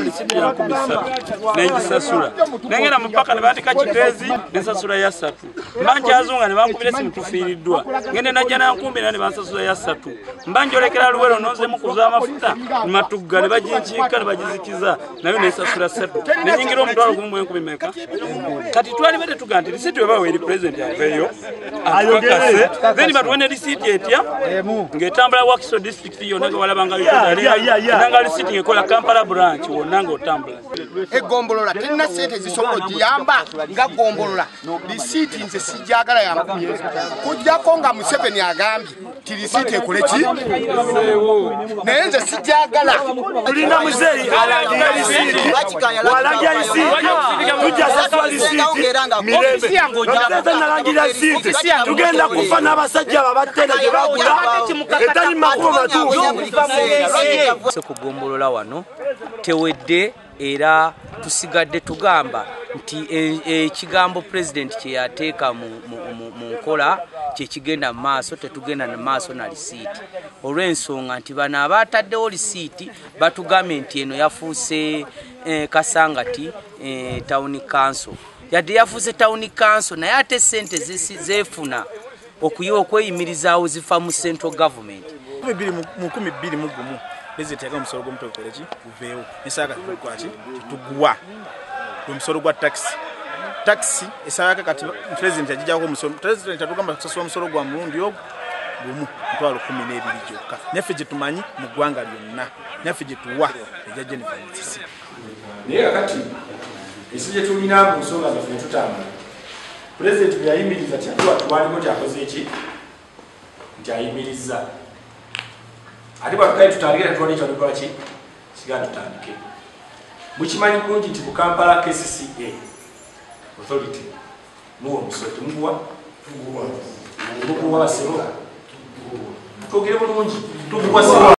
lisiti ya 13 nengisasula nengera mupaka ne batika kitezi nesasula ya 3 mbanja azunga ne bankubira simu tufiiriddwa ngende najja na nkumbi ne bansasula ya 3 mbanjolekera luwero nonze mukuza amafuta matugga ne bajinchika ne bajizikiza nayo nesasula 3 nenyingira omutwalo gumu enkubimeka kati twali bete tuganti lisiti webawe eri president yaveyo ayogere then batwene lisiti etya ngetambula Wakiso district yonna walabanga nanga lisiti ngekola Kampala branch wonanga otambula egombolola tenna sente zisobola giyamba nga gombolola lisiti nze sijagala ya kujjako nga Museveni agambye ti lisiti ekoleki naye nze sijagala tulina muzeeyi alangira lisiti walangira lisiti tujja sasula lisiti mirembe notete nalangira lisiti tugenda kufa n'abasajja babattene gye bagula etali makubo matuufu sekugombolola wano tewedde era tusigadde tugamba nti ekigambo president kye yateeka mu nkola kye kigenda mu maaso tetugenda mu maaso na lisiiti olw'ensonga nti bano abaataddewo lisiiti batugambye nti eno yafuuse Kasangati town council yadde yafuuse town council naye ate sente zeefuna okweyimirizaawo zifa mu central government mu 2021 president yaga omusolo gw'omutwe gukoleki guveewo esaaga kwaki tuguwa omusolo gwa taxi esaaga kati president yagijjako omusolo president atugamba kusasula omusolo gwa mulundi ogwo gumu ntwalo 12 gyokka naffe gye tumanyi mu ggwanga lyonna naffe gye tuwa ejja Jennifer Nsisi naye kakati esi gye tulina mu nsonga zaffe ne tutambula president bwe yayimiriza twaliko kyakoze eki nti ayimiriza ate bwatugaye tutandike tetulina ekyalukola ki sigala tutandike mukimanyi bulungi nti mu Kampala KCCA authority muwa omusolo temuguwa muguwa basero twogere bulungi tuguwa